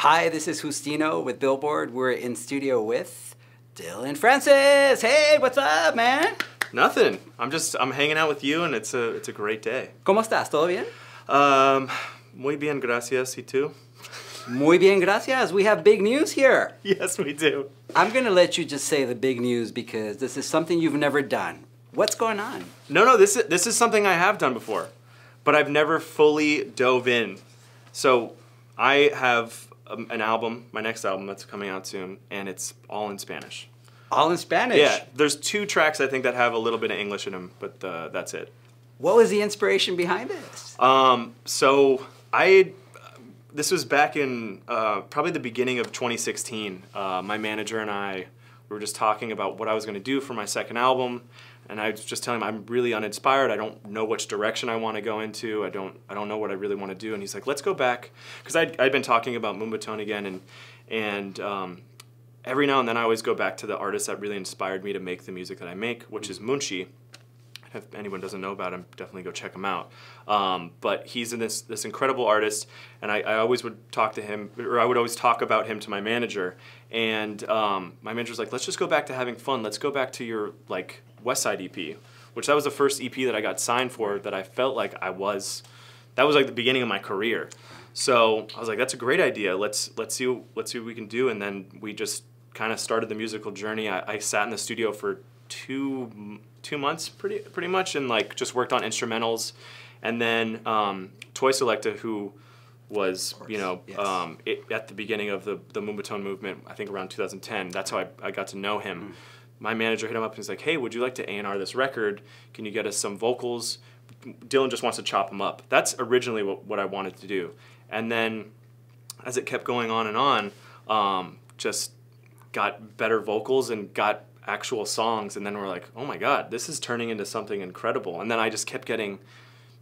Hi, this is Justino with Billboard. We're in studio with Dillon Francis. Hey, what's up, man? Nothing. I'm hanging out with you, and it's a great day. ¿Cómo estás? ¿Todo bien? Muy bien, gracias. ¿Y tú? Muy bien, gracias. We have big news here. Yes, we do. I'm going to let you just say the big news because this is something you've never done. What's going on? No, this is something I have done before, but I've never fully dove in. So I have an album, my next album that's coming out soon, and it's all in Spanish. All in Spanish? Yeah, there's 2 tracks I think that have a little bit of English in them, but that's it. What was the inspiration behind this? This was back in probably the beginning of 2016. My manager and I were just talking about what I was going to do for my second album, and I was just telling him I'm really uninspired. I don't know which direction I want to go into. I don't know what I really want to do. And he's like, let's go back, because I'd been talking about Moombahton again, and every now and then I always go back to the artist that really inspired me to make the music that I make, which is Munshi. If anyone doesn't know about him, definitely go check him out. But he's this incredible artist, and I always would talk to him, or I would always talk about him to my manager. And my manager was like, let's just go back to having fun. Let's go back to your West Side EP, which that was the first EP that I got signed for that I felt like that was like the beginning of my career. So I was like, that's a great idea. Let's see what we can do. And then we just kind of started the musical journey. I sat in the studio for two months pretty much, and just worked on instrumentals. And then Toy Selecta, who was at the beginning of the Moombahton movement, I think around 2010, that's how I got to know him. My manager hit him up and he's like, hey, would you like to A&R this record? Can you get us some vocals? Dillon just wants to chop them up. That's originally what I wanted to do. And then as it kept going on and on, just got better vocals and got actual songs, and then we're like, oh my god, this is turning into something incredible. And then I just kept getting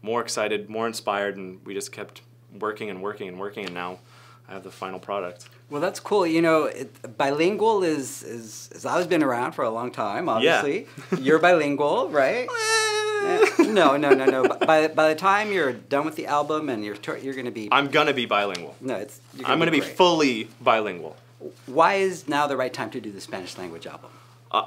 more excited, more inspired, and we just kept working and working and working, and now I have the final product. Well, that's cool. You know, bilingual is always been around for a long time, obviously. Yeah. You're bilingual, right? No. By the time you're done with the album and you're going to be... I'm going to be bilingual. No, I'm going to be fully bilingual. Why is now the right time to do the Spanish language album?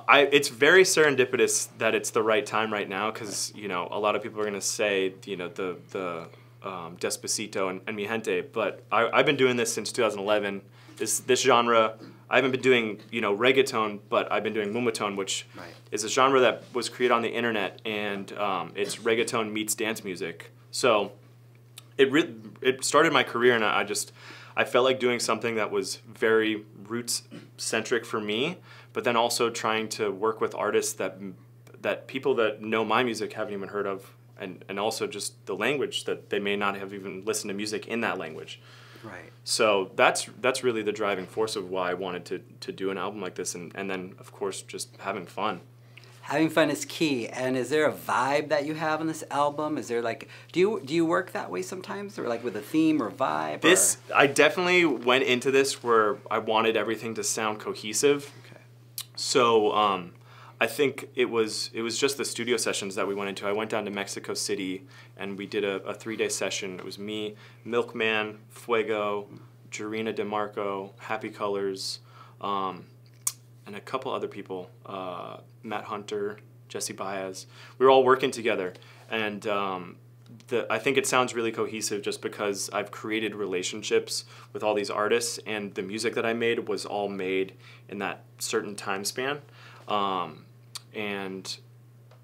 It's very serendipitous that it's the right time right now, because a lot of people are going to say the Despacito and Mi Gente, but I've been doing this since 2011. This genre, I haven't been doing reggaeton, but I've been doing Moombahton, which is a genre that was created on the internet, and it's reggaeton meets dance music. So it started my career, and I felt like doing something that was very roots centric for me, but then also trying to work with artists that people that know my music haven't even heard of, and also just the language that they may not have even listened to music in that language. Right. So that's really the driving force of why I wanted to do an album like this, and then of course just having fun. Having fun is key. And is there a vibe that you have on this album? Is there do you work that way sometimes, or with a theme or vibe? I definitely went into this where I wanted everything to sound cohesive. Okay. So I think it was just the studio sessions that we went into. I went down to Mexico City and we did a 3-day session. It was me, Milkman, Fuego, Jarena DeMarco, Happy Colors, and a couple other people, Matt Hunter, Jesse Baez. We were all working together, and I think it sounds really cohesive just because I've created relationships with all these artists, and the music that I made was all made in that certain time span. And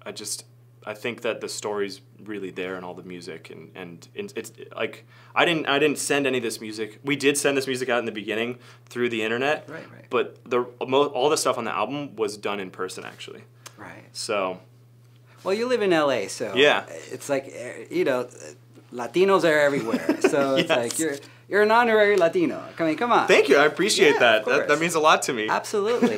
I think that the story's really there in all the music, and it's like I didn't send any of this music. We did send this music out in the beginning through the internet, right. But all the stuff on the album was done in person, actually. Right. So. Well, you live in LA, so yeah, it's like Latinos are everywhere. So it's yes. like you're an honorary Latino. I mean, come on. Thank you. I appreciate that. That means a lot to me. Absolutely.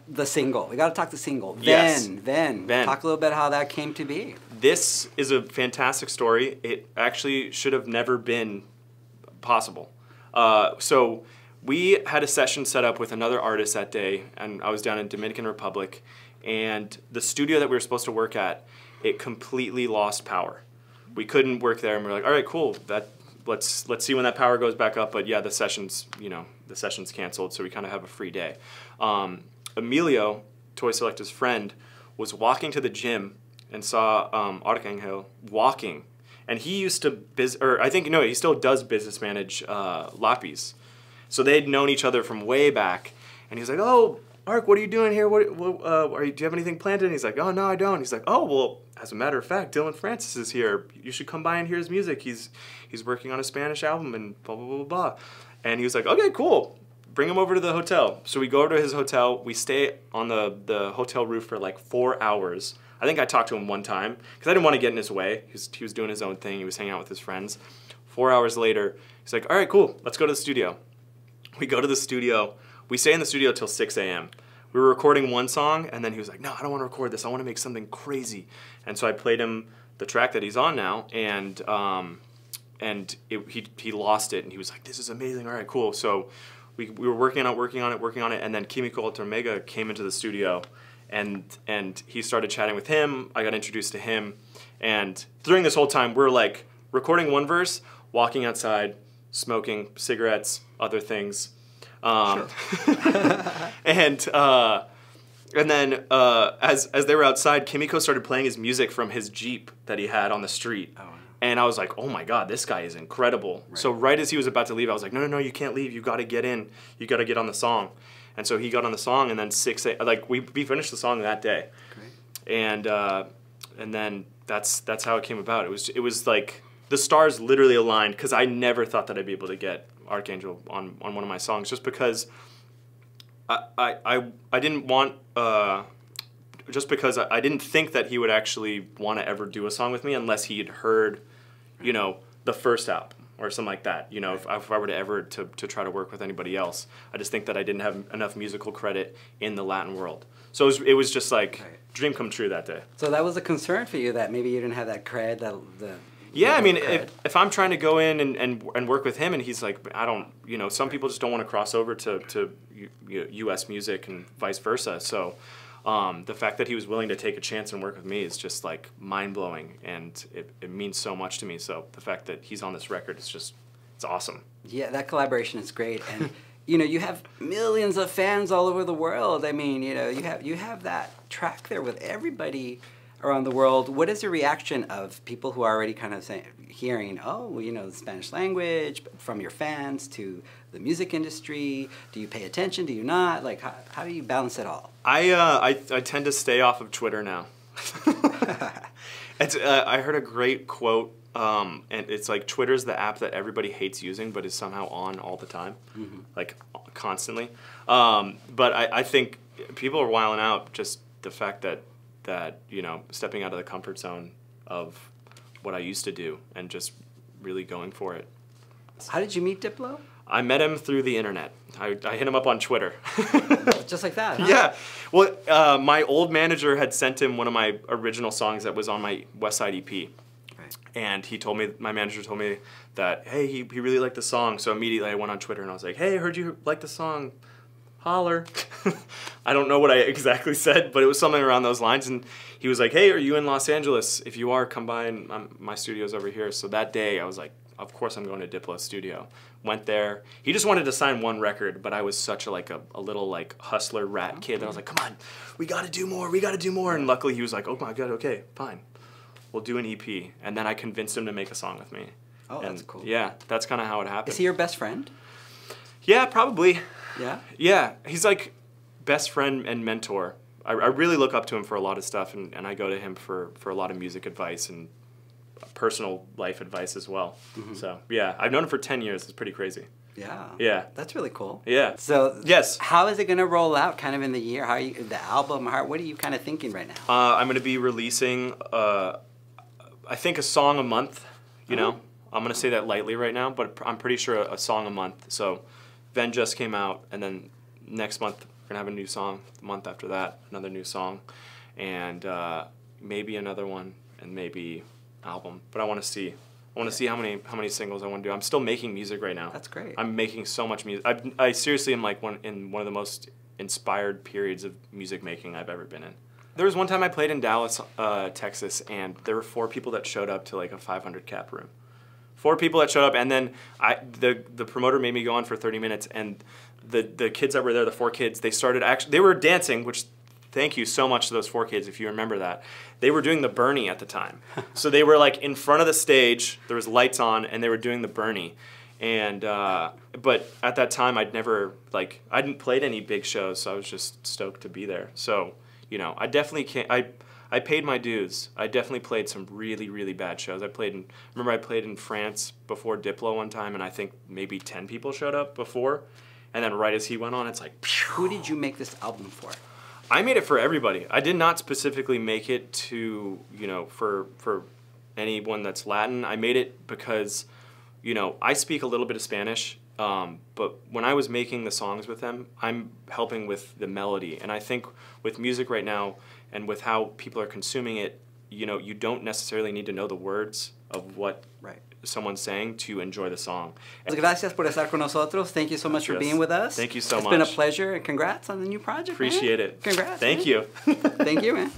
The single. We got to talk the single. Yes. Then. Talk a little bit how that came to be. This is a fantastic story. It actually should have never been possible. So we had a session set up with another artist that day, and I was down in Dominican Republic, and the studio that we were supposed to work at, it completely lost power. We couldn't work there, and we were like, all right, cool, let's see when that power goes back up. But yeah, the session's canceled, so we kind of have a free day. Emilio, Toy Selector's friend, was walking to the gym and saw Arcangel walking, and he used to he still does business manage Lapis, so they'd known each other from way back, and he was like, "Oh, Arc, what are you doing here? Do you have anything planned?" And he's like, "Oh no, I don't." He's like, "Oh well, as a matter of fact, Dillon Francis is here. You should come by and hear his music. He's working on a Spanish album and blah blah blah blah." And he was like, "Okay, cool. Bring him over to the hotel." So we go over to his hotel. We stay on the hotel roof for like 4 hours. I think I talked to him one time because I didn't want to get in his way. He was doing his own thing. He was hanging out with his friends. 4 hours later, he's like, "All right, cool. Let's go to the studio." We go to the studio. We stay in the studio till 6 a.m. We were recording one song, and then he was like, "No, I don't want to record this. I want to make something crazy." And so I played him the track that he's on now, and he lost it, and he was like, "This is amazing. All right, cool." So we were working on it, and then Químico Ultra Mega came into the studio, and he started chatting with him. I got introduced to him, and during this whole time, we're like recording one verse, walking outside, smoking cigarettes, other things. Sure. And then as they were outside, Químico started playing his music from his Jeep that he had on the street. Oh, wow. And I was like, "Oh my God, this guy is incredible." Right. So right as he was about to leave, I was like, no, you can't leave. You got to get in. You got to get on the song. And so he got on the song, and then we finished the song that day. Great. And then that's how it came about. It was like the stars literally aligned, because I never thought that I'd be able to get Arcangel on one of my songs, just because I didn't want just because I didn't think that he would actually want to ever do a song with me unless he had heard, the first album or something like that. If I were to ever to try to work with anybody else, I just think that I didn't have enough musical credit in the Latin world. So it was just like dream come true that day. So that was a concern for you, that maybe you didn't have that cred, Yeah, I mean, if I'm trying to go in and work with him, and he's like, I don't, some people just don't want to cross over to U.S. music and vice versa. So the fact that he was willing to take a chance and work with me is just like mind-blowing, and it means so much to me. So the fact that he's on this record is it's awesome. Yeah, that collaboration is great. And, you have millions of fans all over the world. I mean, you have that track there with everybody around the world. What is the reaction of people who are already kind of hearing, the Spanish language from your fans to the music industry? Do you pay attention? Do you not? Like, how do you balance it all? I tend to stay off of Twitter now. I heard a great quote, and it's like, Twitter's the app that everybody hates using but is somehow on all the time, like constantly. But I think people are wilding out, just the fact that stepping out of the comfort zone of what I used to do and just really going for it. How did you meet Diplo? I met him through the internet. I hit him up on Twitter. Just like that, huh? Yeah. Well, my old manager had sent him one of my original songs that was on my West Side EP. Right. And my manager told me that, hey, he really liked the song. So immediately I went on Twitter and I was like, hey, I heard you like the song. Holler. I don't know what I exactly said, but it was something around those lines. And he was like, hey, are you in Los Angeles? If you are, come by, and my studio's over here. So that day I was like, of course I'm going to Diplo's studio. Went there. He just wanted to sign one record, but I was such a little hustler rat kid that I was like, come on, we got to do more. And luckily he was like, oh my God, okay, fine. We'll do an EP. And then I convinced him to make a song with me. Oh, that's cool. Yeah, that's kind of how it happened. Is he your best friend? Yeah, probably. Yeah? Yeah, he's like best friend and mentor. I really look up to him for a lot of stuff, and I go to him for a lot of music advice and personal life advice as well. So, yeah, I've known him for 10 years. It's pretty crazy. Yeah. Yeah. That's really cool. Yeah. So, yes. How is it going to roll out kind of in the year? The album? What are you kind of thinking right now? I'm going to be releasing, I think, a song a month, you know. I'm going to say that lightly right now, but I'm pretty sure a song a month. So, Ven just came out, and then next month we're going to have a new song. The month after that, another new song, and maybe another one, and maybe album. But I want to see. I want to see how many singles I want to do. I'm still making music right now. That's great. I'm making so much music. I seriously am like in one of the most inspired periods of music making I've ever been in. There was one time I played in Dallas, Texas, and there were 4 people that showed up to like a 500 cap room. 4 people that showed up, and then the promoter made me go on for 30 minutes, and the kids that were there, the 4 kids, they were dancing, which thank you so much to those 4 kids if you remember that. They were doing the Bernie at the time. So they were like in front of the stage, there was lights on, and they were doing the Bernie. And but at that time I hadn't played any big shows, so I was just stoked to be there. So, you know, I definitely can't I paid my dues. I definitely played some really, really bad shows. I played in France before Diplo one time, and I think maybe 10 people showed up before. And then right as he went on, it's like, phew. Who did you make this album for? I made it for everybody. I did not specifically make it to, you know, for anyone that's Latin. I made it because, you know, I speak a little bit of Spanish, but when I was making the songs with them, I'm helping with the melody. And I think with music right now, and with how people are consuming it, you know, you don't necessarily need to know the words of what someone's saying to enjoy the song. Gracias por estar con nosotros. Thank you so much for being with us. Thank you so much. It's been a pleasure, and congrats on the new project. Appreciate it. Congrats. Thank you. Thank you, man.